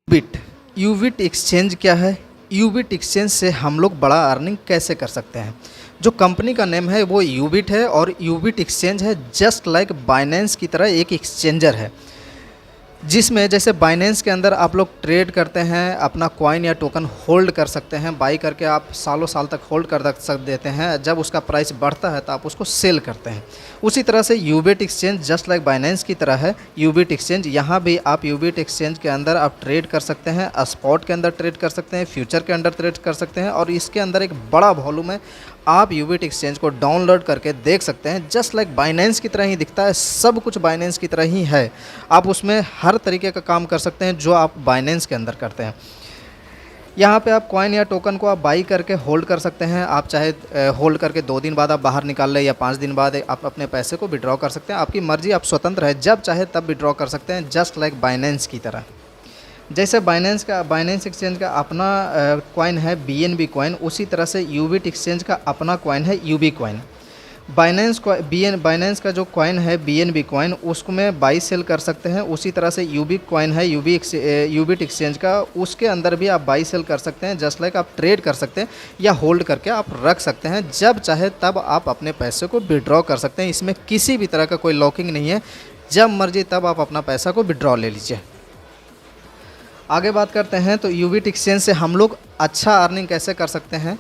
Bit यूबिट exchange क्या है? यूबिट exchange से हम लोग बड़ा अर्निंग कैसे कर सकते हैं? जो कंपनी का नेम है वो यूबिट है और यूबिट एक्सचेंज है। जस्ट लाइक बाइनेंस की तरह एक एक्सचेंजर है, जिसमें जैसे बाइनेंस के अंदर आप लोग ट्रेड करते हैं, अपना कॉइन या टोकन होल्ड कर सकते हैं, बाई करके आप सालों साल तक होल्ड कर देते हैं। जब उसका प्राइस बढ़ता है तो आप उसको सेल करते हैं। उसी तरह से यूबिट एक्सचेंज जस्ट लाइक बाइनेंस की तरह है। यूबिट एक्सचेंज यहाँ भी आप यूबिट एक्सचेंज के अंदर आप ट्रेड कर सकते हैं, स्पॉट के अंदर ट्रेड कर सकते हैं, फ्यूचर के अंदर ट्रेड कर सकते हैं, और इसके अंदर एक बड़ा वॉल्यूम है। आप यूबिट एक्सचेंज को डाउनलोड करके देख सकते हैं। जस्ट लाइक बाइनेंस की तरह ही दिखता है, सब कुछ बाइनेंस की तरह ही है। आप उसमें हर तरीके का काम कर सकते हैं जो आप बाइनेंस के अंदर करते हैं। यहाँ पे आप कॉइन या टोकन को आप बाई करके होल्ड कर सकते हैं। आप चाहे होल्ड करके 2 दिन बाद आप बाहर निकाल लें या 5 दिन बाद आप अपने पैसे को विड्रॉ कर सकते हैं। आपकी मर्ज़ी, आप स्वतंत्र है, जब चाहे तब विड्रॉ कर सकते हैं, जस्ट लाइक बाइनेंस की तरह। जैसे बाइनेंस एक्सचेंज का अपना कॉइन है BNB कॉइन, उसी तरह से यूबिट एक्सचेंज का अपना कॉइन है UB कॉइन। बाइनेंस का जो कॉइन है BNB कॉइन, उसको में बाई सेल कर सकते हैं। उसी तरह से UB कॉइन है यूबिट एक्सचेंज का, उसके अंदर भी आप बाई सेल कर सकते हैं। जस्ट लाइक आप ट्रेड कर सकते हैं या होल्ड करके आप रख सकते हैं। जब चाहे तब आप अपने पैसे को विड्रॉ कर सकते हैं। इसमें किसी भी तरह का कोई लॉकिंग नहीं है, जब मर्जी तब आप अपना पैसा को विड्रॉ ले लीजिए। आगे बात करते हैं तो यूबिट एक्सचेंज से हम लोग अच्छा अर्निंग कैसे कर सकते हैं,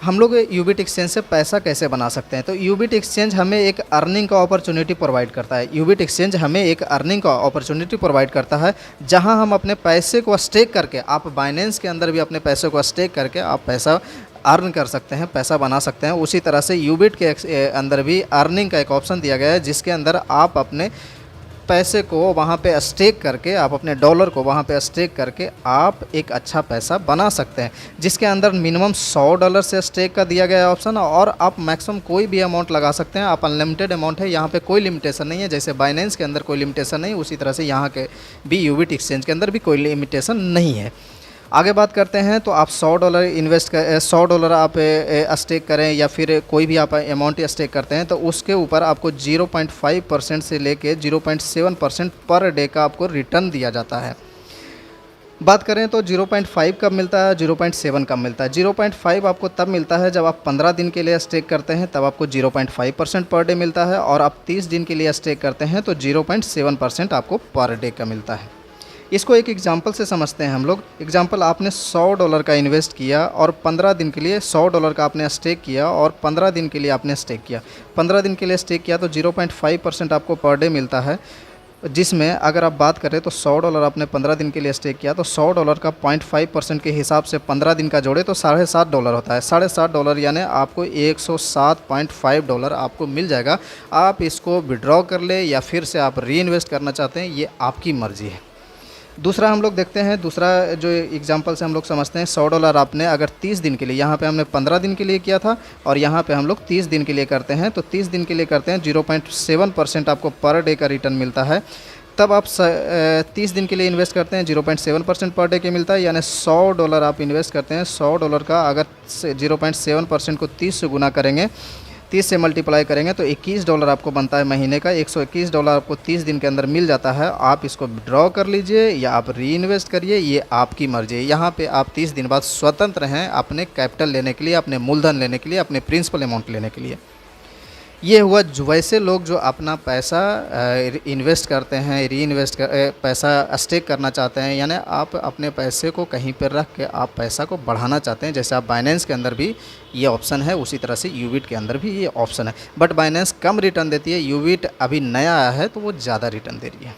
हम लोग यूबिट एक्सचेंज से पैसा कैसे बना सकते हैं। तो यूबिट एक्सचेंज हमें एक अर्निंग का अपॉर्चुनिटी प्रोवाइड करता है। यूबिट एक्सचेंज हमें एक अर्निंग का अपॉर्चुनिटी प्रोवाइड करता है, जहां हम अपने पैसे को स्टेक करके, आप बाइनेंस के अंदर भी अपने पैसे को स्टेक करके आप पैसा अर्न कर सकते हैं, पैसा बना सकते हैं। उसी तरह से यूबिट के अंदर भी अर्निंग का एक ऑप्शन दिया गया है, जिसके अंदर आप अपने पैसे को वहाँ पे स्टेक करके, आप अपने डॉलर को वहाँ पे स्टेक करके आप एक अच्छा पैसा बना सकते हैं, जिसके अंदर मिनिमम $100 से स्टेक का दिया गया है ऑप्शन, और आप मैक्सिमम कोई भी अमाउंट लगा सकते हैं। आप अनलिमिटेड अमाउंट है, यहाँ पे कोई लिमिटेशन नहीं है। जैसे बाइनेंस के अंदर कोई लिमिटेशन नहीं, उसी तरह से यहाँ के भी यूबिट एक्सचेंज के अंदर भी कोई लिमिटेशन नहीं है। आगे बात करते हैं तो आप $100 आप स्टेक करें या फिर कोई भी आप अमाउंट स्टेक करते हैं, तो उसके ऊपर आपको 0.5% से लेके 0.7% पर डे का आपको रिटर्न दिया जाता है। बात करें तो 0.5 कब मिलता है, 0.7 कब मिलता है। 0.5 आपको तब मिलता है जब आप 15 दिन के लिए स्टेक करते हैं, तब आपको 0.5% पर डे मिलता है, और आप 30 दिन के लिए स्टेक करते हैं तो 0.7% आपको पर डे का मिलता है। इसको एक एग्जांपल से समझते हैं हम लोग। एग्जांपल, आपने $100 का इन्वेस्ट किया और 15 दिन के लिए $100 का आपने स्टेक किया, और 15 दिन के लिए आपने स्टेक किया। 15 दिन के लिए स्टेक किया तो 0.5% आपको पर डे मिलता है, जिसमें अगर आप बात करें तो $100 आपने 15 दिन के लिए स्टेक किया, तो $100 का 0.5% के हिसाब से 15 दिन का जोड़े तो $7.5 होता है। $7.5 यानी आपको $107.5 आपको मिल जाएगा। आप इसको विड्रॉ कर ले या फिर से आप री इन्वेस्ट करना चाहते हैं, ये आपकी मर्ज़ी है। दूसरा हम लोग देखते हैं, दूसरा जो एग्जांपल से हम लोग समझते हैं, $100 आपने अगर 30 दिन के लिए, यहाँ पे हमने 15 दिन के लिए किया था और यहाँ पे हम लोग 30 दिन के लिए करते हैं, तो 30 दिन के लिए करते हैं 0.7% आपको पर डे का रिटर्न मिलता है। तब आप 30 दिन के लिए इन्वेस्ट करते हैं, 0.7% पर डे के मिलता है, यानी $100 आप इन्वेस्ट करते हैं। $100 का अगर 0.7% को 30 से गुना करेंगे, 30 से मल्टीप्लाई करेंगे तो $21 आपको बनता है महीने का। $121 आपको 30 दिन के अंदर मिल जाता है। आप इसको विड्रॉ कर लीजिए या आप री इन्वेस्ट करिए, ये आपकी मर्जी है। यहाँ पे आप 30 दिन बाद स्वतंत्र हैं अपने कैपिटल लेने के लिए, अपने मूलधन लेने के लिए, अपने प्रिंसिपल अमाउंट लेने के लिए। ये हुआ जो वैसे लोग जो अपना पैसा इन्वेस्ट करते हैं, री इन्वेस्ट पैसा स्टेक करना चाहते हैं, यानी आप अपने पैसे को कहीं पर रख के आप पैसा को बढ़ाना चाहते हैं। जैसे आप बाइनेंस के अंदर भी ये ऑप्शन है, उसी तरह से यूबिट के अंदर भी ये ऑप्शन है। बट बाइनेंस कम रिटर्न देती है, यूबिट अभी नया आया है तो वो ज़्यादा रिटर्न दे रही है।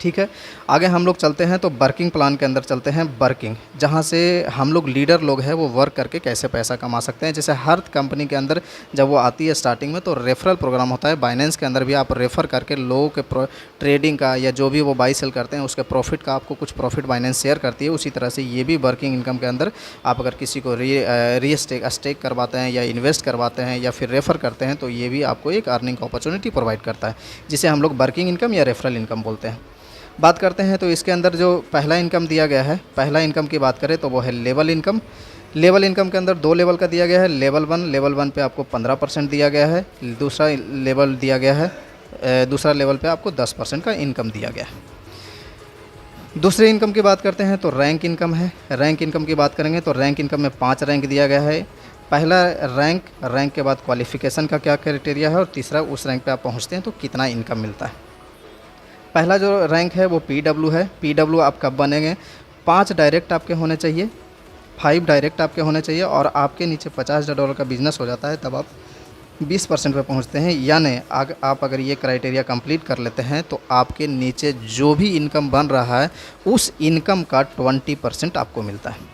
ठीक है, आगे हम लोग चलते हैं तो वर्किंग प्लान के अंदर चलते हैं। वर्किंग, जहाँ से हम लोग लीडर लोग हैं वो वर्क करके कैसे पैसा कमा सकते हैं। जैसे हर कंपनी के अंदर जब वो आती है स्टार्टिंग में तो रेफरल प्रोग्राम होता है। बाइनेंस के अंदर भी आप रेफ़र करके लोगों के ट्रेडिंग का या जो भी वो बाई सेल करते हैं उसके प्रॉफिट का आपको कुछ प्रॉफिट बाइनेंस शेयर करती है। उसी तरह से ये भी वर्किंग इनकम के अंदर आप अगर किसी को स्टेक करवाते हैं या इन्वेस्ट करवाते हैं या फिर रेफ़र करते हैं तो ये भी आपको एक अर्निंग अपॉर्चुनिटी प्रोवाइड करता है, जिसे हम लोग वर्किंग इनकम या रेफरल इनकम बोलते हैं। बात करते हैं तो इसके अंदर जो पहला इनकम दिया गया है, पहला इनकम की बात करें तो वो है लेवल इनकम। लेवल इनकम के अंदर 2 लेवल का दिया गया है। लेवल 1 पे आपको 15% दिया गया है। दूसरा लेवल दिया गया है, दूसरा लेवल पे आपको 10% का इनकम दिया गया है। दूसरे इनकम की बात करते हैं तो रैंक इनकम है। रैंक इनकम की बात करेंगे तो रैंक इनकम में 5 रैंक दिया गया है। पहला रैंक के बाद क्वालिफ़िकेशन का क्या क्राइटेरिया है, और तीसरा उस रैंक पे आप पहुंचते हैं तो कितना इनकम मिलता है। पहला जो रैंक है वो PW है। PW आप कब बनेंगे, 5 डायरेक्ट आपके होने चाहिए, 5 डायरेक्ट आपके होने चाहिए, और आपके नीचे $50 का बिजनेस हो जाता है, तब आप 20% पे पहुंचते हैं। यानी आप अगर ये क्राइटेरिया कंप्लीट कर लेते हैं तो आपके नीचे जो भी इनकम बन रहा है उस इनकम का 20% आपको मिलता है।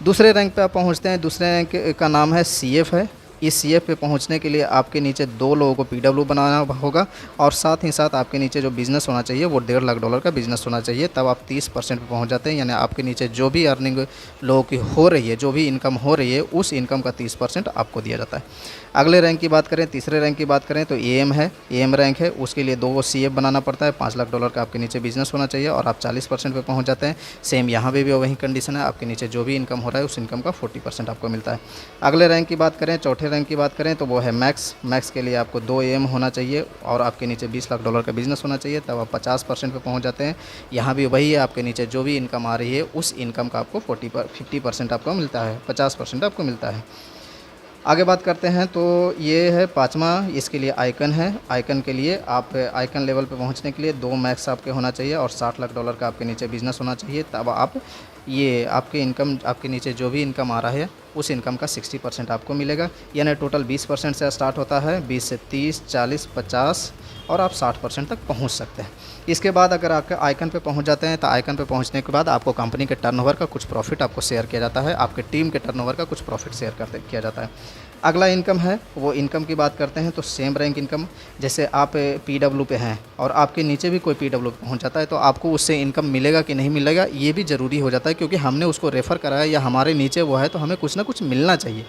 दूसरे रैंक पे आप पहुंचते हैं। दूसरे रैंक का नाम है CF है। इस CF पे पहुंचने के लिए आपके नीचे 2 लोगों को PW बनाना होगा, और साथ ही साथ आपके नीचे जो बिज़नेस होना चाहिए वो $1.5 लाख का बिज़नेस होना चाहिए, तब आप 30% पे पहुंच जाते हैं। यानी आपके नीचे जो भी अर्निंग लोगों की हो रही है, जो भी इनकम हो रही है, उस इनकम का 30% आपको दिया जाता है। अगले रैंक की बात करें, तीसरे रैंक की बात करें तो AM है। AM रैंक है, उसके लिए 2 CF बनाना पड़ता है, $5 लाख का आपके नीचे बिज़नेस होना चाहिए, और आप 40% पे पहुंच जाते हैं। सेम यहाँ पे भी वही कंडीशन है, आपके नीचे जो भी इनकम हो रहा है उस इनकम का 40% आपको मिलता है। अगले रैंक की बात करें, चौथे रैंक की बात करें तो वो है मैक्स के लिए आपको 2 AM होना चाहिए, और आपके नीचे $20 लाख का बिज़नेस होना चाहिए, तब आप 50% पे पहुँच जाते हैं। यहाँ भी वही है, आपके नीचे जो भी इनकम आ रही है उस इनकम का आपको 50% आपको मिलता है, 50% आपको मिलता है। आगे बात करते हैं तो ये है 5वां, इसके लिए आइकन है। आइकन के लिए आप आइकन लेवल पे पहुंचने के लिए 2 मैक्स आपके होना चाहिए, और $60 लाख का आपके नीचे बिज़नेस होना चाहिए, तब आप ये आपके इनकम, आपके नीचे जो भी इनकम आ रहा है उस इनकम का 60% आपको मिलेगा। यानी टोटल 20% से स्टार्ट होता है, 20 से 30, 40, 50 और आप 60% तक पहुंच सकते हैं। इसके बाद अगर आपके आइकन पे पहुंच जाते हैं तो आइकन पे पहुंचने के बाद आपको कंपनी के टर्नओवर का कुछ प्रॉफिट आपको शेयर किया जाता है, आपके टीम के टर्नओवर का कुछ प्रॉफिट शेयर किया जाता है। अगला इनकम है, वो इनकम की बात करते हैं तो सेम रैंक इनकम, जैसे आप PW पे हैं और आपके नीचे भी कोई PW पे पहुंच जाता है तो आपको उससे इनकम मिलेगा कि नहीं मिलेगा ये भी ज़रूरी हो जाता है, क्योंकि हमने उसको रेफ़र कराया या हमारे नीचे वो है तो हमें कुछ ना कुछ मिलना चाहिए।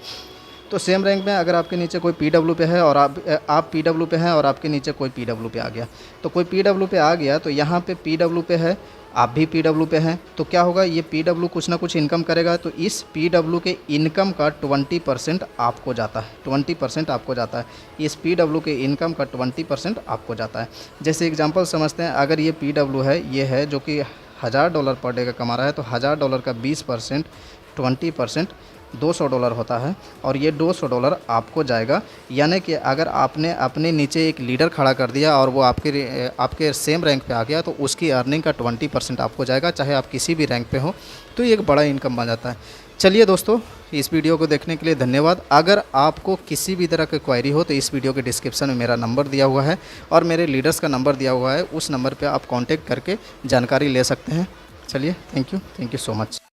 तो सेम रैंक में अगर आपके नीचे कोई PW पे है और आप PW पे हैं और आपके नीचे कोई PW पे आ गया, तो कोई PW पे आ गया तो यहाँ पे PW पे है, आप भी PW पे हैं, तो क्या होगा, ये PW कुछ ना कुछ इनकम करेगा, तो इस PW के इनकम का 20% आपको जाता है, 20% आपको जाता है। इस PW के इनकम का 20% आपको जाता है। जैसे एग्जांपल समझते हैं, अगर ये PW है, ये है जो कि $1000 पर डे का कमा रहा है, तो $1000 का 20% 20% $200 होता है, और ये $200 आपको जाएगा। यानी कि अगर आपने अपने नीचे एक लीडर खड़ा कर दिया और वो आपके सेम रैंक पे आ गया तो उसकी अर्निंग का 20% आपको जाएगा, चाहे आप किसी भी रैंक पे हो, तो ये एक बड़ा इनकम बन जाता है। चलिए दोस्तों, इस वीडियो को देखने के लिए धन्यवाद। अगर आपको किसी भी तरह की क्वेरी हो तो इस वीडियो के डिस्क्रिप्शन में मेरा नंबर दिया हुआ है और मेरे लीडर्स का नंबर दिया हुआ है, उस नंबर पर आप कॉन्टेक्ट करके जानकारी ले सकते हैं। चलिए, थैंक यू सो मच।